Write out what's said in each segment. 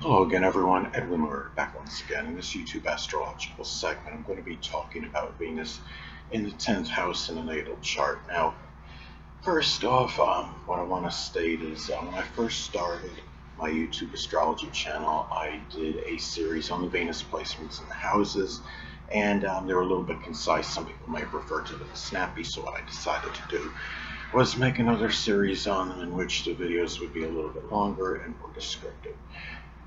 Hello again, everyone. Edwin Learnard back once again. In this YouTube astrological segment, I'm going to be talking about Venus in the 10th house in the natal chart. Now, first off, what I want to state is when I first started my YouTube astrology channel, I did a series on the Venus placements in the houses, and they were a little bit concise. Some people may refer to them as snappy, so what I decided to do was make another series on them in which the videos would be a little bit longer and more descriptive.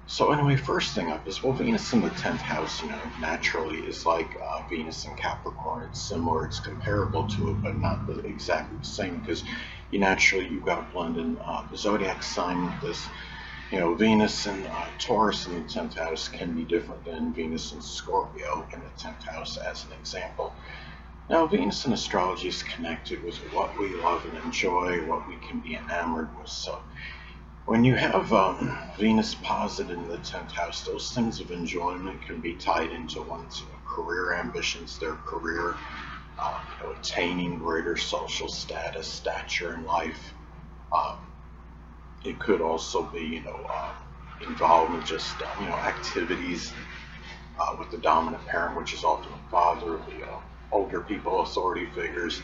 So anyway, first thing up is, well, Venus in the 10th house, naturally is like Venus in Capricorn. It's similar, it's comparable to it, but not exactly the same, because you've got to blend in the zodiac sign with this. Venus and Taurus in the 10th house can be different than Venus and Scorpio in the 10th house, as an example. Now, Venus in astrology is connected with what we love and enjoy, what we can be enamored with. So when you have Venus posited in the 10th house, those things of enjoyment can be tied into one's career ambitions, their career, attaining greater social status, stature in life. It could also be, involvement, just, activities with the dominant parent, which is often the father, the older people, authority figures.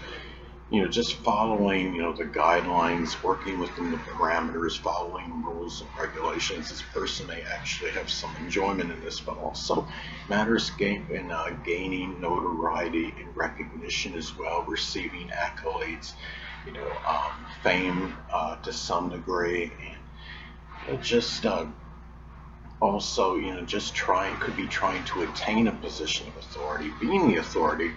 Just following, the guidelines, working within the parameters, following rules and regulations. This person may actually have some enjoyment in this, but also matters in gaining notoriety and recognition as well, receiving accolades, fame to some degree, and just also, could be trying to attain a position of authority, being the authority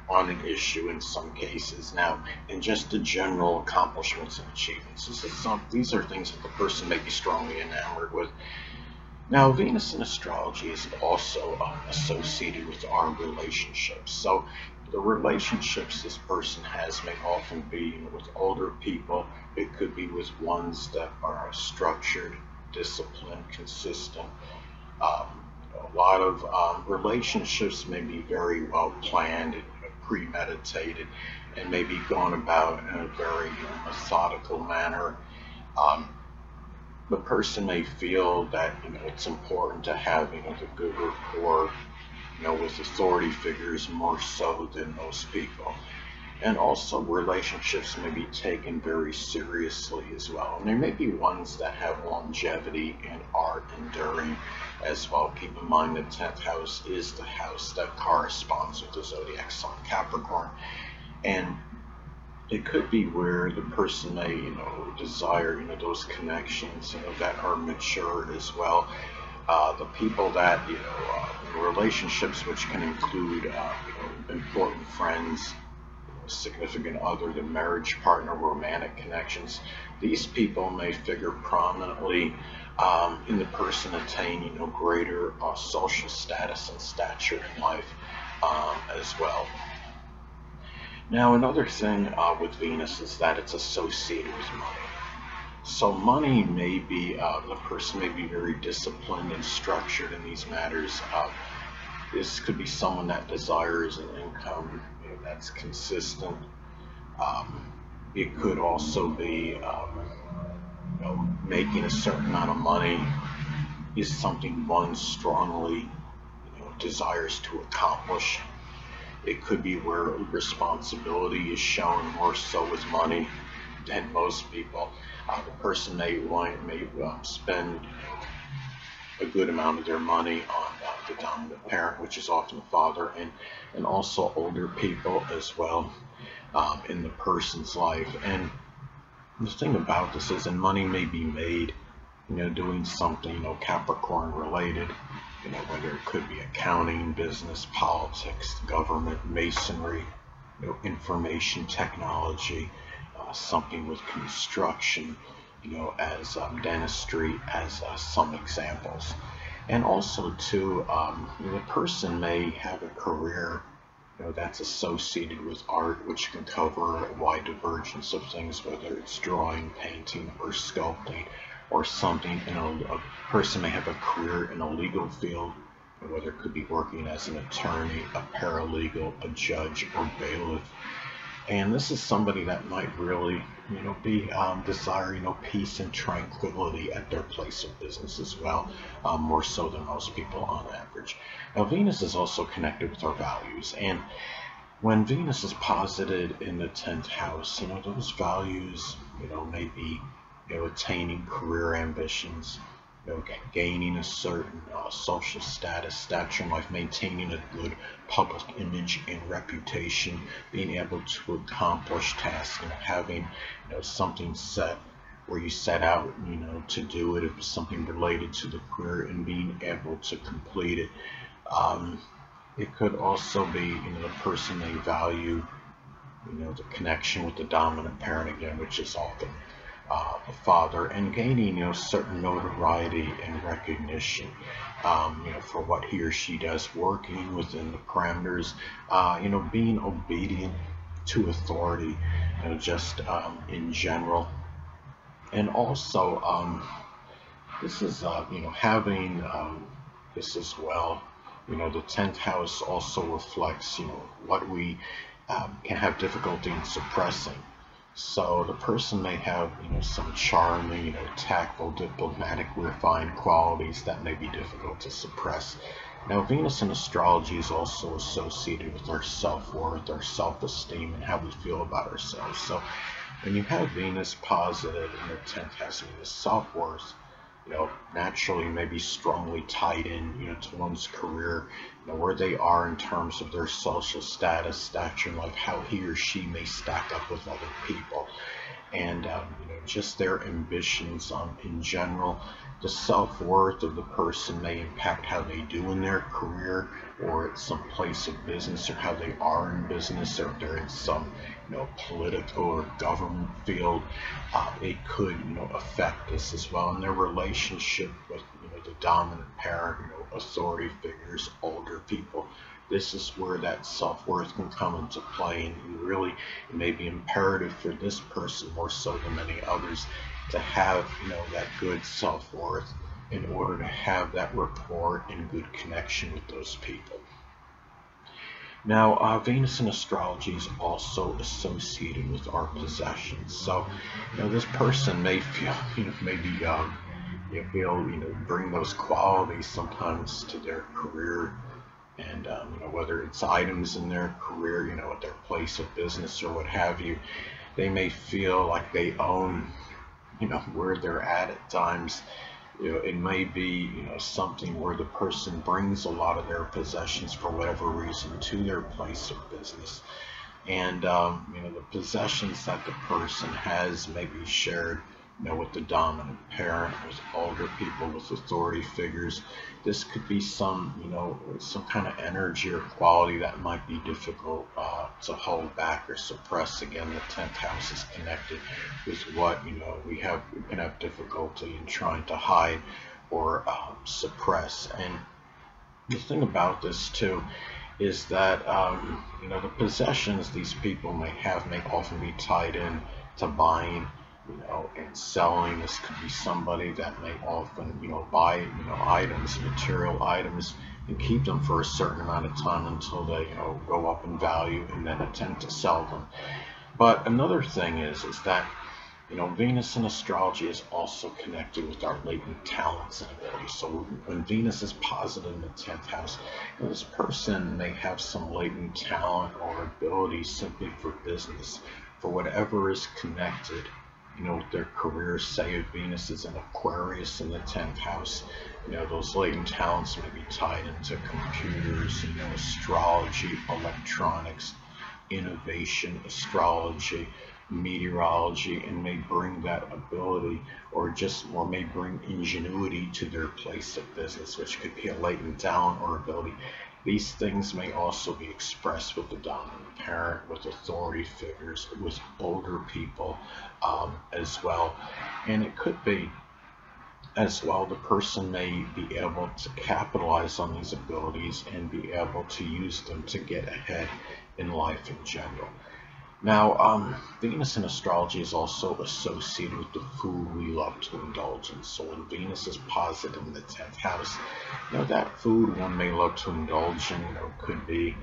on an issue in some cases. Now, and just the general accomplishments and achievements. These are things that the person may be strongly enamored with. Now, Venus in astrology is also associated with our relationships. So the relationships this person has may often be with older people. It could be with ones that are structured, disciplined, consistent. A lot of relationships may be very well planned and premeditated, and may be gone about in a very methodical manner. The person may feel that it's important to have the good rapport with authority figures more so than most people. And also relationships may be taken very seriously as well. And there may be ones that have longevity and are enduring as well. Keep in mind the 10th house is the house that corresponds with the zodiac sign Capricorn. And it could be where the person may, desire, those connections, that are mature as well. The people that, relationships which can include, important friends, significant other, the marriage partner, romantic connections. These people may figure prominently in the person attaining greater social status and stature in life as well. Now, another thing with Venus is that it's associated with money. So money may be, the person may be very disciplined and structured in these matters. This could be someone that desires an income that's consistent. It could also be making a certain amount of money is something one strongly desires to accomplish. It could be where responsibility is shown more so with money than most people. The person may spend a good amount of their money on the dominant parent, which is often the father, and also older people as well in the person's life. And the thing about this is, and money may be made, doing something, Capricorn related, whether it could be accounting, business, politics, government, masonry, information technology, something with construction, as dentistry, as some examples. And also too, the person may have a career that's associated with art, which can cover a wide divergence of things, whether it's drawing, painting, or sculpting, or something. A person may have a career in a legal field, whether it could be working as an attorney, a paralegal, a judge, or bailiff. And this is somebody that might really be desire, peace and tranquility at their place of business as well, more so than most people on average. Now, Venus is also connected with our values, and when Venus is posited in the 10th house, those values, may be, attaining career ambitions, gaining a certain social status, stature in life, maintaining a good public image and reputation, being able to accomplish tasks, having, something set where you set out, to do it, if it's something related to the career, and being able to complete it. It could also be, the person they value, the connection with the dominant parent again, which is often the father, and gaining, certain notoriety and recognition, for what he or she does, working within the parameters, being obedient to authority, just in general. And also, this is, having this as well. The 10th house also reflects, what we can have difficulty in suppressing. So the person may have, some charming, tactful, diplomatic, refined qualities that may be difficult to suppress. Now, Venus in astrology is also associated with our self-worth, our self-esteem, and how we feel about ourselves. So when you have Venus positive in the 10th house, the self-worth, naturally may be strongly tied in, to one's career, where they are in terms of their social status, stature in life, how he or she may stack up with other people, and just their ambitions in general. The self-worth of the person may impact how they do in their career, or at some place of business, or how they are in business, or if they're in some political or government field. It could affect this as well, in their relationship with the dominant parent, authority figures, older people. This is where that self-worth can come into play, and really it may be imperative for this person more so than many others to have that good self-worth in order to have that rapport and good connection with those people. Now, Venus in astrology is also associated with our possessions. So, this person may feel, maybe bring those qualities sometimes to their career, and whether it's items in their career, at their place of business or what have you, they may feel like they own, where they're at times. It may be, something where the person brings a lot of their possessions for whatever reason to their place of business. And, the possessions that the person has may be shared, with the dominant parent, with older people, with authority figures. This could be some kind of energy or quality that might be difficult to hold back or suppress. Again, the 10th house is connected with what, we can have difficulty in trying to hide or suppress. And the thing about this too is that, the possessions these people may have may often be tied in to buying, and selling. This could be somebody that may often, buy, items, material items, and keep them for a certain amount of time until they, go up in value, and then attempt to sell them. But another thing is that, Venus in astrology is also connected with our latent talents and abilities. So when Venus is positive in the 10th house, this person may have some latent talent or ability simply for business, for whatever is connected, with their career. Say if Venus is in Aquarius in the 10th house, those latent talents may be tied into computers, astrology, electronics, innovation, astrology, meteorology, and may bring that ability, or may bring ingenuity to their place of business, which could be a latent talent or ability. These things may also be expressed with the dominant parent, with authority figures, with older people as well. And it could be as well, the person may be able to capitalize on these abilities and be able to use them to get ahead in life in general. Now, Venus in astrology is also associated with the food we love to indulge in. So when Venus is positive in the 10th house, that food one may love to indulge in, could be,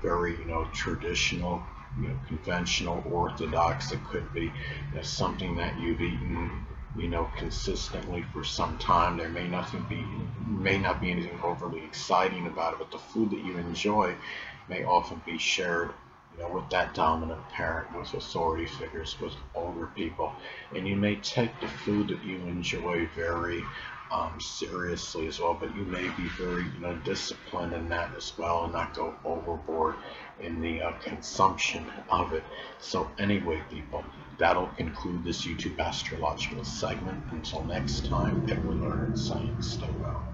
very, traditional, conventional, orthodox. It could be something that you've eaten consistently for some time. There may not be anything overly exciting about it, but the food that you enjoy may often be shared with that dominant parent, with authority figures, with older people. And you may take the food that you enjoy very seriously as well, but you may be very disciplined in that as well, and not go overboard in the consumption of it. So anyway, people, that'll conclude this YouTube astrological segment. Until next time, Edwin Learnard saying stay well.